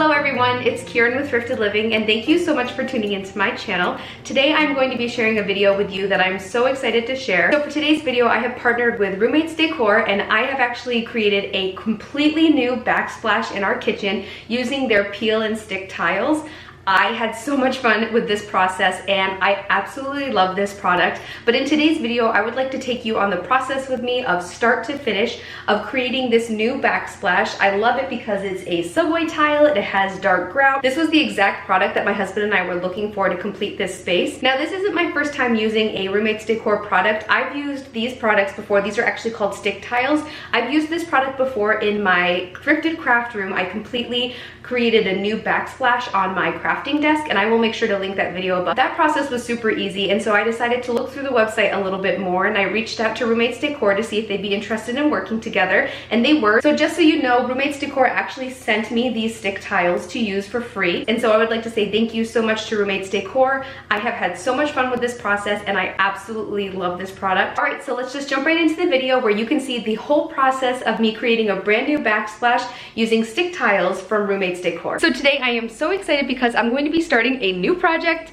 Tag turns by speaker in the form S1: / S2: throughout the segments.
S1: Hello everyone, it's Kieran with Thrifted Living, and thank you so much for tuning into my channel. Today I'm going to be sharing a video with you that I'm so excited to share. So for today's video, I have partnered with Roommates Decor, and I have actually created a completely new backsplash in our kitchen using their peel and stick tiles. I had so much fun with this process and I absolutely love this product. But in today's video, I would like to take you on the process with me of start to finish of creating this new backsplash. I love it because it's a subway tile, it has dark grout. This was the exact product that my husband and I were looking for to complete this space. Now this isn't my first time using a Roommates Decor product. I've used these products before. These are actually called StickTiles. I've used this product before in my thrifted craft room. I completely created a new backsplash on my crafting desk, and I will make sure to link that video above. That process was super easy, and so I decided to look through the website a little bit more, and I reached out to Roommates Decor to see if they'd be interested in working together, and they were. So just so you know, Roommates Decor actually sent me these stick tiles to use for free, and so I would like to say thank you so much to Roommates Decor. I have had so much fun with this process, and I absolutely love this product. All right, so let's just jump right into the video where you can see the whole process of me creating a brand new backsplash using stick tiles from Roommates Decor. So today I am so excited because I'm going to be starting a new project.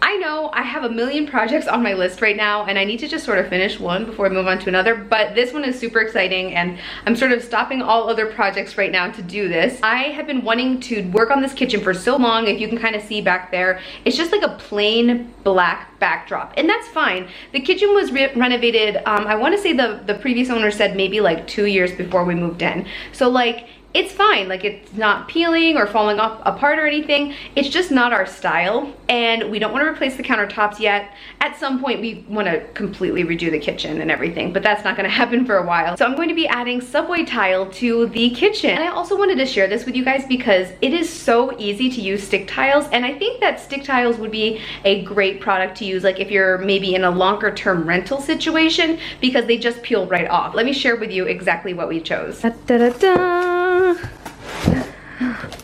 S1: I know I have a million projects on my list right now and I need to just sort of finish one before I move on to another, but this one is super exciting and I'm sort of stopping all other projects right now to do this. I have been wanting to work on this kitchen for so long. If you can kind of see back there, it's just like a plain black backdrop, and that's fine. The kitchen was renovated, I want to say the previous owner said maybe like 2 years before we moved in. So like, it's fine, like it's not peeling or falling off apart or anything. It's just not our style, and we don't want to replace the countertops yet. At some point we want to completely redo the kitchen and everything, but that's not going to happen for a while. So I'm going to be adding subway tile to the kitchen, and I also wanted to share this with you guys because it is so easy to use stick tiles, and I think that stick tiles would be a great product to use like if you're maybe in a longer term rental situation, because they just peel right off. Let me share with you exactly what we chose. Da, da, da, da.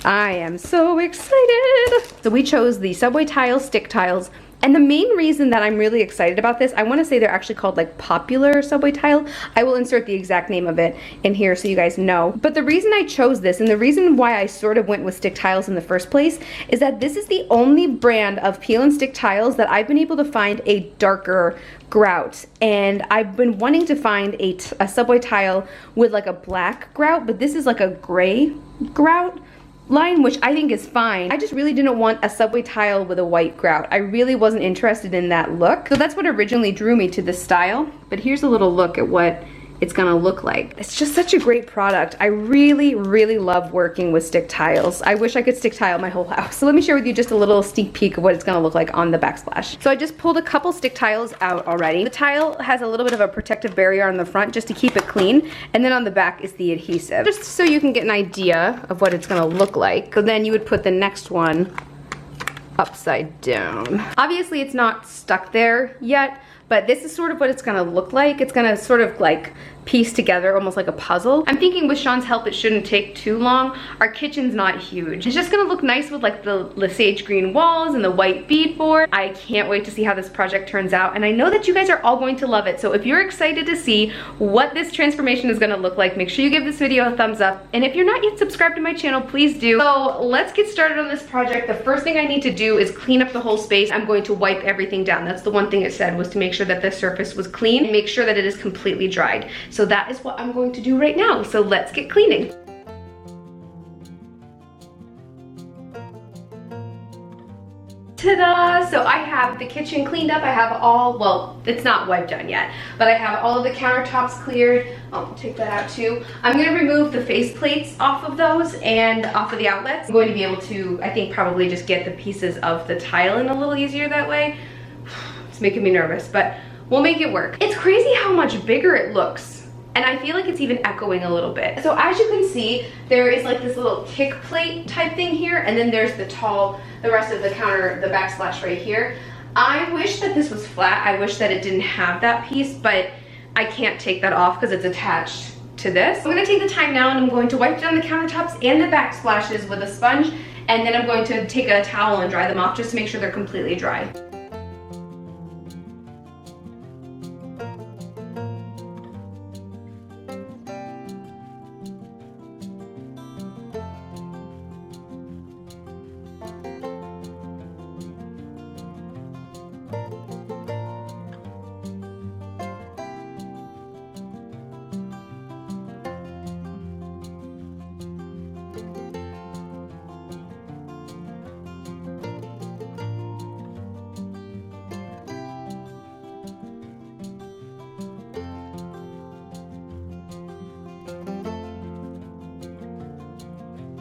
S1: I am so excited. So we chose the subway tiles, stick tiles, and the main reason that I'm really excited about this, I want to say they're actually called like popular subway tile. I will insert the exact name of it in here so you guys know. But the reason I chose this and the reason why I sort of went with stick tiles in the first place is that this is the only brand of peel and stick tiles that I've been able to find a darker grout, and I've been wanting to find a subway tile with like a black grout, but this is like a gray grout line, which I think is fine. I just really didn't want a subway tile with a white grout. I really wasn't interested in that look. So that's what originally drew me to this style. But here's a little look at what it's gonna look like. It's just such a great product. I really, really love working with stick tiles. I wish I could stick tile my whole house. So let me share with you just a little sneak peek of what it's gonna look like on the backsplash. So I just pulled a couple stick tiles out already. The tile has a little bit of a protective barrier on the front just to keep it clean, and then on the back is the adhesive. Just so you can get an idea of what it's gonna look like. So then you would put the next one upside down. Obviously it's not stuck there yet, but this is sort of what it's gonna look like. It's gonna sort of like piece together almost like a puzzle. I'm thinking with Sean's help it shouldn't take too long. Our kitchen's not huge. It's just gonna look nice with like the sage green walls and the white beadboard. I can't wait to see how this project turns out, and I know that you guys are all going to love it. So if you're excited to see what this transformation is gonna look like, make sure you give this video a thumbs up, and if you're not yet subscribed to my channel, please do. So let's get started on this project. The first thing I need to do is clean up the whole space. I'm going to wipe everything down. That's the one thing it said, was to make sure that the surface was clean and make sure that it is completely dried. So that is what I'm going to do right now. So let's get cleaning. Ta-da! So I have the kitchen cleaned up. I have all, well, it's not wiped down yet, but I have all of the countertops cleared. I'll take that out too. I'm gonna remove the face plates off of those and off of the outlets. I'm going to be able to, I think, probably just get the pieces of the tile in a little easier that way. It's making me nervous, but we'll make it work. It's crazy how much bigger it looks. And I feel like it's even echoing a little bit. So as you can see, there is like this little kick plate type thing here, and then there's the rest of the counter, the backsplash right here. I wish that this was flat. I wish that it didn't have that piece, but I can't take that off because it's attached to this. I'm gonna take the time now and I'm going to wipe down the countertops and the backsplashes with a sponge, and then I'm going to take a towel and dry them off just to make sure they're completely dry.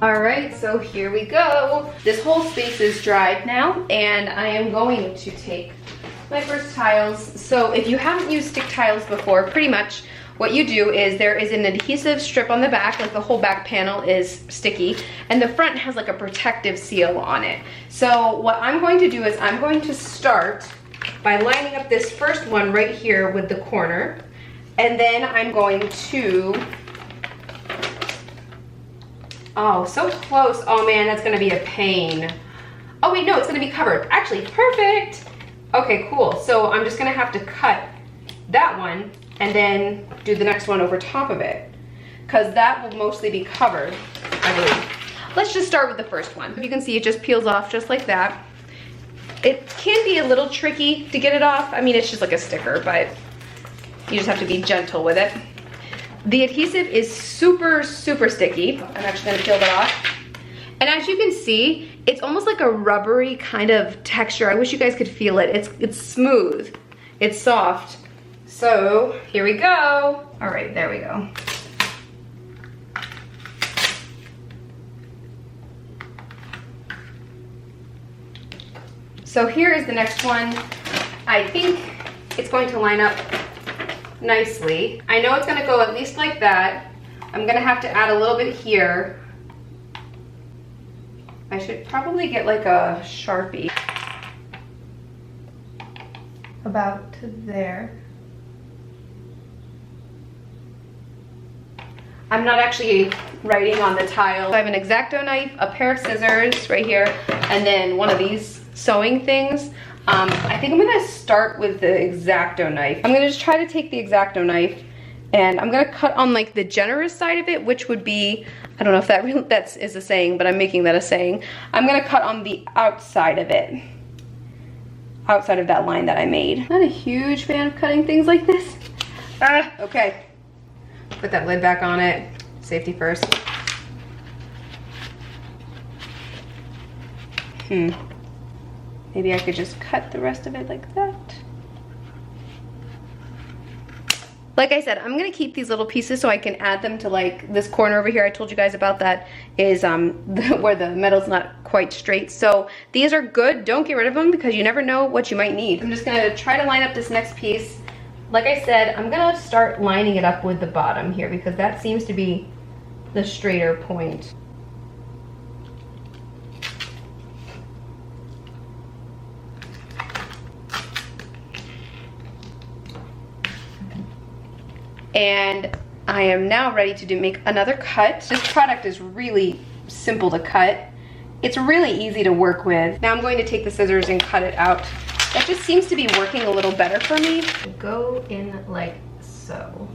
S1: All right, so here we go. This whole space is dried now, and I am going to take my first tiles. So if you haven't used StickTiles before, pretty much what you do is there is an adhesive strip on the back, like the whole back panel is sticky, and the front has like a protective seal on it. So what I'm going to do is I'm going to start by lining up this first one right here with the corner, and then I'm going to, oh, so close. Oh man, that's gonna be a pain. Oh wait, no, it's gonna be covered. Actually, perfect. Okay, cool. So I'm just gonna have to cut that one and then do the next one over top of it, because that will mostly be covered, I believe. Let's just start with the first one. You can see it just peels off just like that. It can be a little tricky to get it off. I mean, it's just like a sticker, but you just have to be gentle with it. The adhesive is super, super sticky. I'm actually gonna peel that off. And as you can see, it's almost like a rubbery kind of texture. I wish you guys could feel it. It's smooth, it's soft. So here we go. All right, there we go. So here is the next one. I think it's going to line up nicely. I know it's gonna go at least like that. I'm gonna have to add a little bit here. I should probably get like a Sharpie. About to there. I'm not actually writing on the tile. I have an X-Acto knife, a pair of scissors right here, and then one of these sewing things. I think I'm gonna start with the X-Acto knife. I'm gonna just try to take the X-Acto knife, and I'm gonna cut on like the generous side of it, which would be, I don't know if that really, that is a saying, but I'm making that a saying. I'm gonna cut on the outside of it. Outside of that line that I made. I'm not a huge fan of cutting things like this. Okay. Put that lid back on it. Safety first. Maybe I could just cut the rest of it like that. Like I said, I'm gonna keep these little pieces so I can add them to like this corner over here. I told you guys about that is where the metal's not quite straight. So these are good. Don't get rid of them because you never know what you might need. I'm just gonna try to line up this next piece. Like I said, I'm gonna start lining it up with the bottom here because that seems to be the straighter point. And I am now ready to make another cut. This product is really simple to cut. It's really easy to work with. Now I'm going to take the scissors and cut it out. That just seems to be working a little better for me. Go in like so.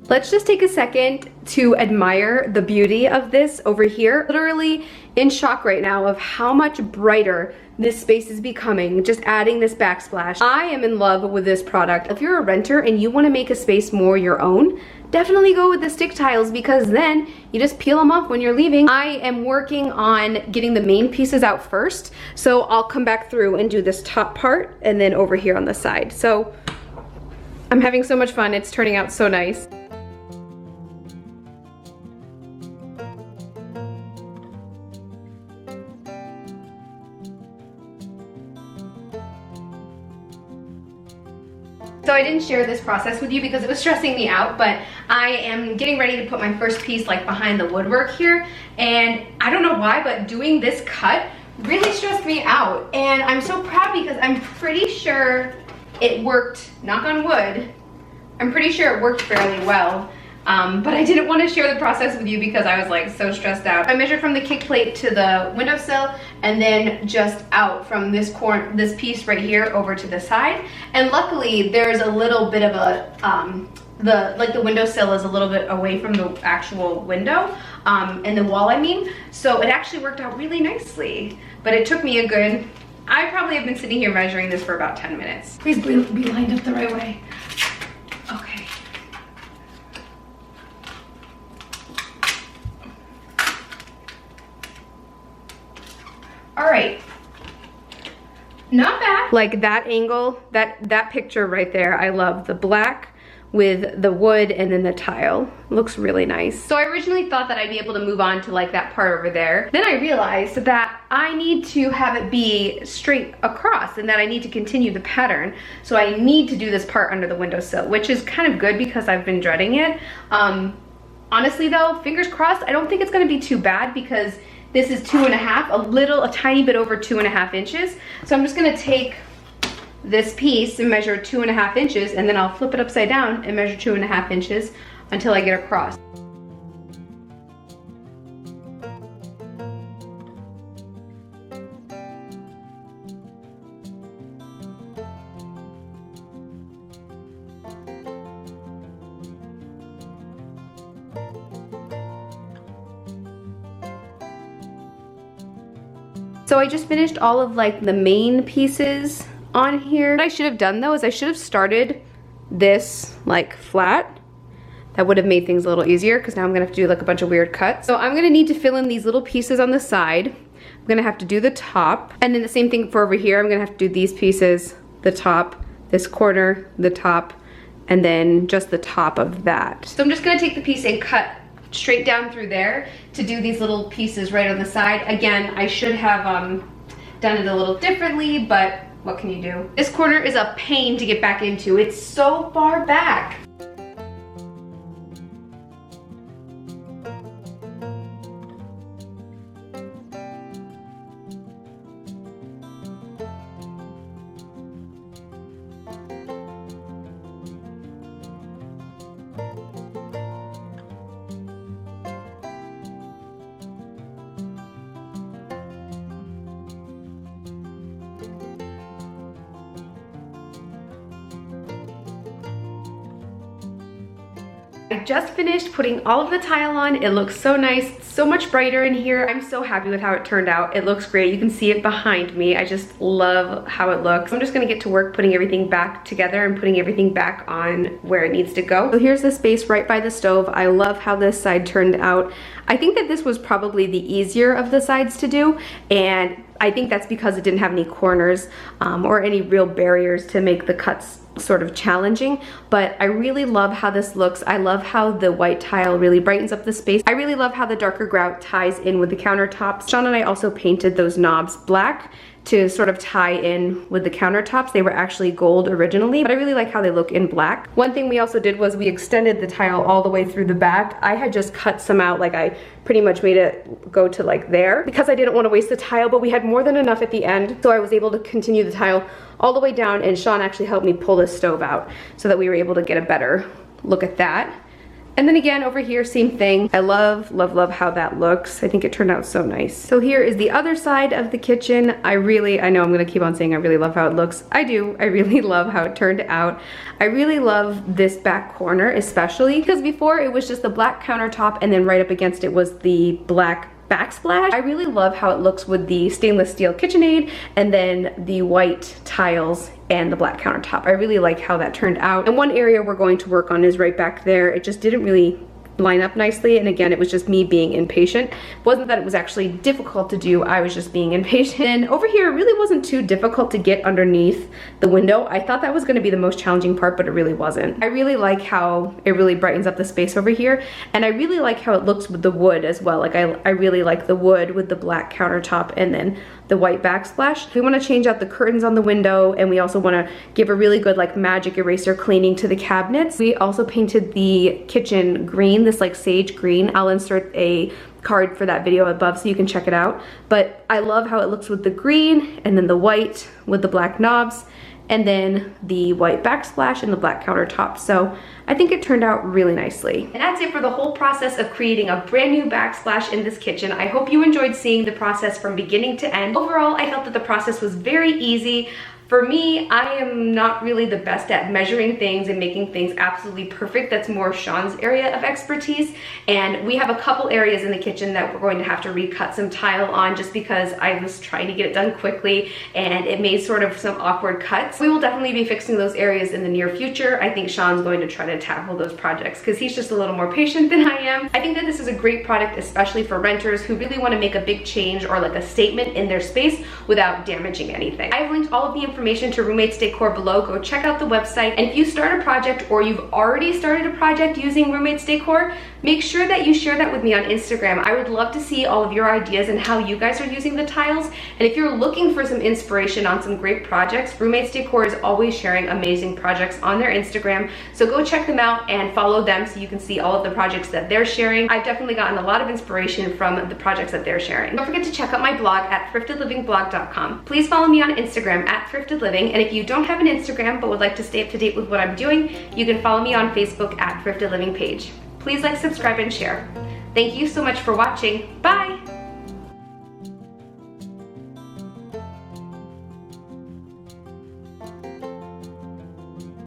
S1: Let's just take a second to admire the beauty of this over here. Literally in shock right now of how much brighter this space is becoming, just adding this backsplash. I am in love with this product. If you're a renter and you want to make a space more your own, definitely go with the StickTiles because then you just peel them off when you're leaving. I am working on getting the main pieces out first, so I'll come back through and do this top part and then over here on the side. So I'm having so much fun. It's turning out so nice. So I didn't share this process with you because it was stressing me out, but I am getting ready to put my first piece like behind the woodwork here, and I don't know why, but doing this cut really stressed me out, and I'm so proud because I'm pretty sure it worked, knock on wood, I'm pretty sure it worked fairly well. But I didn't want to share the process with you because I was like so stressed out. I measured from the kick plate to the windowsill and then just out from this piece right here over to the side. And luckily there's a little bit of a, the windowsill is a little bit away from the actual window, and the wall I mean. So it actually worked out really nicely. But it took me a good, I probably have been sitting here measuring this for about 10 minutes. Please be lined up the right way. Okay. All right, not bad. Like that angle, that picture right there, I love the black with the wood and then the tile. Looks really nice. So I originally thought that I'd be able to move on to like that part over there. Then I realized that I need to have it be straight across and that I need to continue the pattern. So I need to do this part under the windowsill, which is kind of good because I've been dreading it. Honestly though, fingers crossed, I don't think it's gonna be too bad because this is 2.5, a tiny bit over 2.5 inches. So I'm just gonna take this piece and measure 2.5 inches, and then I'll flip it upside down and measure 2.5 inches until I get across. So I just finished all of like the main pieces on here. What I should have done though is I should have started this like flat. That would have made things a little easier because now I'm gonna have to do like a bunch of weird cuts. So I'm gonna need to fill in these little pieces on the side. I'm gonna have to do the top, and then the same thing for over here. I'm gonna have to do these pieces, the top, this corner, the top, and then just the top of that. So I'm just gonna take the piece and cut straight down through there to do these little pieces right on the side. Again, I should have done it a little differently, but what can you do? This corner is a pain to get back into. It's so far back. I just finished putting all of the tile on. It looks so nice, so much brighter in here. I'm so happy with how it turned out. It looks great. You can see it behind me. I just love how it looks. I'm just gonna get to work putting everything back together and putting everything back on where it needs to go. So here's the space right by the stove. I love how this side turned out. I think that this was probably the easier of the sides to do, and I think that's because it didn't have any corners or any real barriers to make the cuts sort of challenging, but I really love how this looks. I love how the white tile really brightens up the space. I really love how the darker grout ties in with the countertops. Sean and I also painted those knobs black to sort of tie in with the countertops. They were actually gold originally, but I really like how they look in black. One thing we also did was we extended the tile all the way through the back. I had just cut some out, like I pretty much made it go to like there because I didn't want to waste the tile, but we had more than enough at the end. So I was able to continue the tile all the way down, and Sean actually helped me pull this stove out so that we were able to get a better look at that. And then again, over here, same thing. I love, love, love how that looks. I think it turned out so nice. So here is the other side of the kitchen. I know I'm gonna keep on saying I really love how it looks. I do, I really love how it turned out. I really love this back corner especially because before it was just the black countertop and then right up against it was the black backsplash. I really love how it looks with the stainless steel KitchenAid and then the white tiles and the black countertop. I really like how that turned out. And one area we're going to work on is right back there. It just didn't really line up nicely, and again, it was just me being impatient. It wasn't that it was actually difficult to do, I was just being impatient. And over here, it really wasn't too difficult to get underneath the window. I thought that was gonna be the most challenging part, but it really wasn't. I really like how it really brightens up the space over here, and I really like how it looks with the wood as well. Like I really like the wood with the black countertop and then the white backsplash. We wanna change out the curtains on the window, and we also wanna give a really good like magic eraser cleaning to the cabinets. We also painted the kitchen green, this like sage green. I'll insert a card for that video above so you can check it out. But I love how it looks with the green and then the white with the black knobs and then the white backsplash and the black countertop. So I think it turned out really nicely. And that's it for the whole process of creating a brand new backsplash in this kitchen. I hope you enjoyed seeing the process from beginning to end. Overall, I felt that the process was very easy. For me, I am not really the best at measuring things and making things absolutely perfect. That's more Sean's area of expertise. And we have a couple areas in the kitchen that we're going to have to recut some tile on just because I was trying to get it done quickly and it made sort of some awkward cuts. We will definitely be fixing those areas in the near future. I think Sean's going to try to tackle those projects because he's just a little more patient than I am. I think that this is a great product, especially for renters who really want to make a big change or like a statement in their space without damaging anything. I've linked all of the information to Roommates Decor below. Go check out the website. And if you start a project or you've already started a project using Roommates Decor, make sure that you share that with me on Instagram. I would love to see all of your ideas and how you guys are using the tiles. And if you're looking for some inspiration on some great projects, Roommates Decor is always sharing amazing projects on their Instagram. So go check them out and follow them so you can see all of the projects that they're sharing. I've definitely gotten a lot of inspiration from the projects that they're sharing. Don't forget to check out my blog at thriftedlivingblog.com. Please follow me on Instagram at thriftedliving. And if you don't have an Instagram but would like to stay up to date with what I'm doing, you can follow me on Facebook at Thrifted Living page. Please like, subscribe, and share. Thank you so much for watching. Bye!